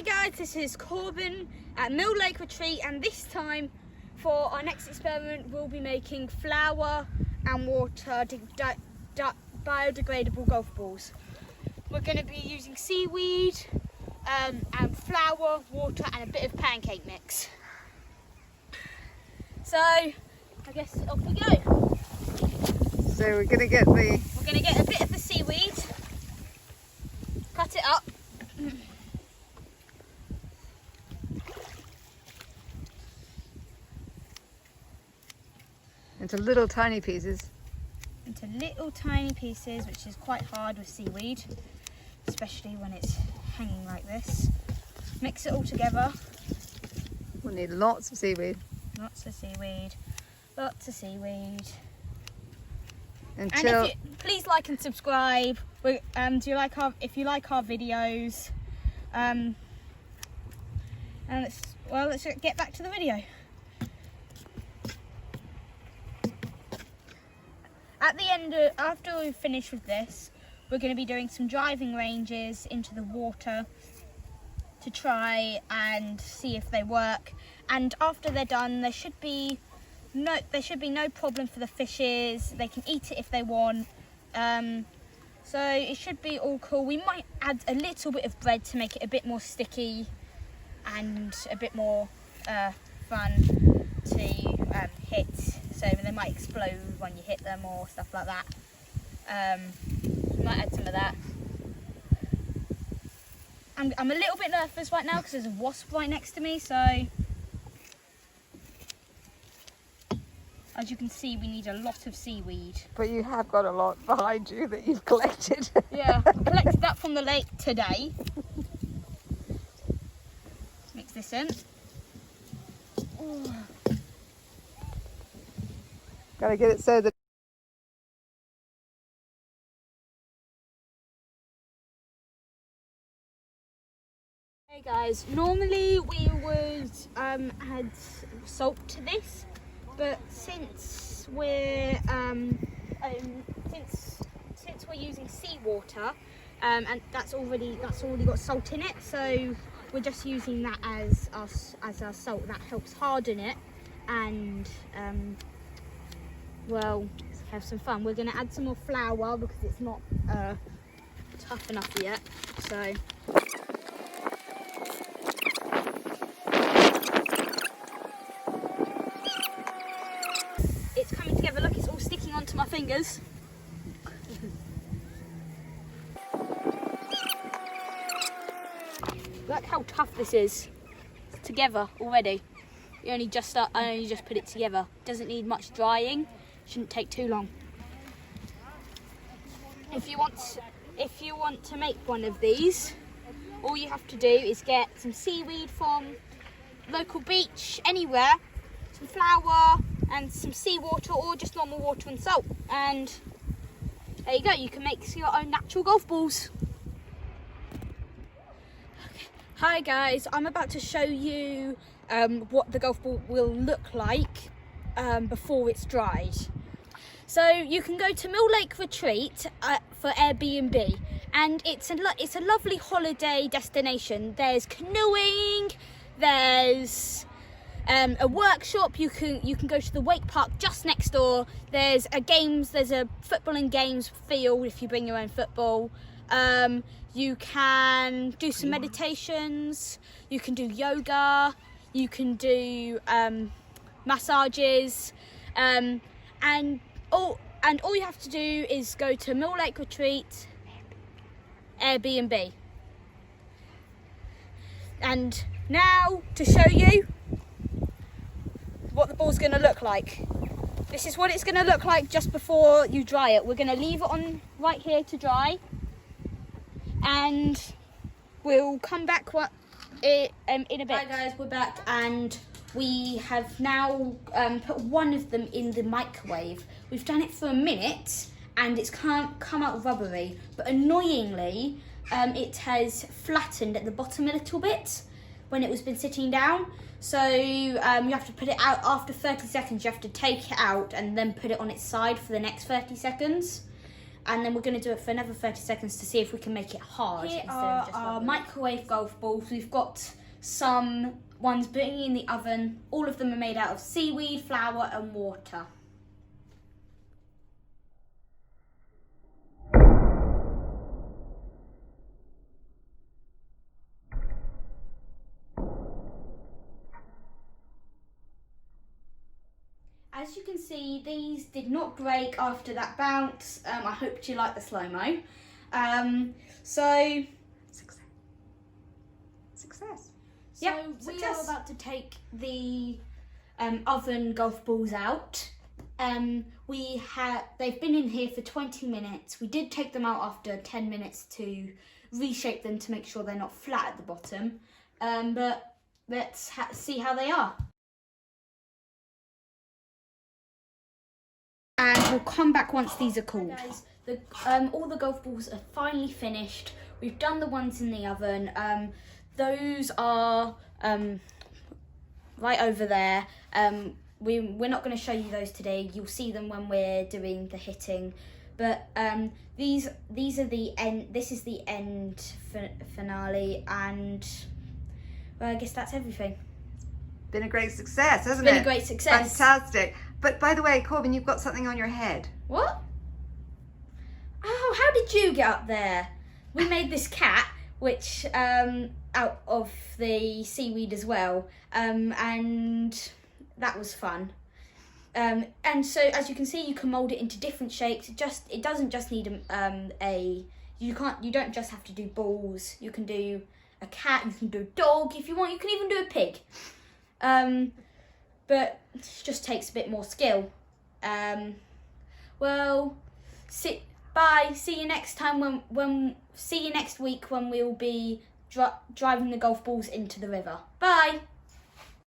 guys, this is Corbin at Mill Lake Retreat, and this time for our next experiment we'll be making flour and water biodegradable golf balls. We're going to be using seaweed and flour, water and a bit of pancake mix. So I guess off we go. So we're going to get a bit of the seaweed, cut it up. into little tiny pieces. Into little tiny pieces, which is quite hard with seaweed, especially when it's hanging like this. Mix it all together. We'll need lots of seaweed. Lots of seaweed. Lots of seaweed. Until... And please like and subscribe. If you like our videos. And let's get back to the video. At the end, after we finish with this, we're going to be doing some driving ranges into the water to try and see if they work. And after they're done, there should be no problem for the fishes. They can eat it if they want. So it should be all cool. We might add a little bit of bread to make it a bit more sticky and a bit more fun to hit. So they might explode when you hit them or stuff like that. Might add some of that. I'm a little bit nervous right now because there's a wasp right next to me, so as you can see we need a lot of seaweed. But you have got a lot behind you that you've collected. Yeah, I collected that from the lake today. Mix this in. Gotta get it so that Hey guys, normally we would add salt to this, but since we're since we're using seawater, and that's already got salt in it, so we're just using that as our salt. That helps harden it and well, have some fun. We're going to add some more flour because it's not tough enough yet. So it's coming together. Look, it's all sticking onto my fingers. Look how tough this is. It's together already. I only just put it together. Doesn't need much drying. Shouldn't take too long. If you want to make one of these, all you have to do is get some seaweed from local beach, anywhere, some flour and some seawater or just normal water and salt, and there you go. You can make your own natural golf balls. Hi guys, I'm about to show you what the golf ball will look like before it's dried. So you can go to Mill Lake Retreat for Airbnb, and it's a lovely holiday destination. There's canoeing, there's a workshop. You can go to the wake park just next door. There's a football and games field if you bring your own football. You can do some meditations, you can do yoga, you can do massages, and all you have to do is go to Mill Lake Retreat Airbnb. And now to show you what the ball's going to look like. This is what it's going to look like just before you dry it. We're going to leave it on right here to dry, and we'll come back in a bit. Hi guys, we're back, and we have now put one of them in the microwave. We've done it for a minute and it's come out rubbery, but annoyingly it has flattened at the bottom a little bit when it was been sitting down. So you have to put it out after 30 seconds. You have to take it out and then put it on its side for the next 30 seconds. and then we're going to do it for another 30 seconds to see if we can make it hard. Here are our microwave golf balls. We've got some ones putting in the oven. All of them are made out of seaweed, flour and water. As you can see, these did not break after that bounce. I hope you like the slow-mo. So Success. yeah, we are about to take the oven golf balls out. They've been in here for 20 minutes. We did take them out after 10 minutes to reshape them to make sure they're not flat at the bottom. But let's see how they are. And we'll come back once these are cooled. Guys, all the golf balls are finally finished. We've done the ones in the oven. Those are right over there. We're not going to show you those today. You'll see them when we're doing the hitting. But these are the end. This is the end finale, and well, I guess that's everything. Been a great success, hasn't it? Been a great success. Fantastic. But by the way, Corbin, you've got something on your head. What? Oh, how did you get up there? We made this cat, which out of the seaweed as well, and that was fun. And so, as you can see, you can mold it into different shapes. It doesn't just need you don't just have to do balls. You can do a cat. You can do a dog if you want. You can even do a pig. But it just takes a bit more skill. Well, bye. See you next time see you next week when we'll be driving the golf balls into the river. Bye.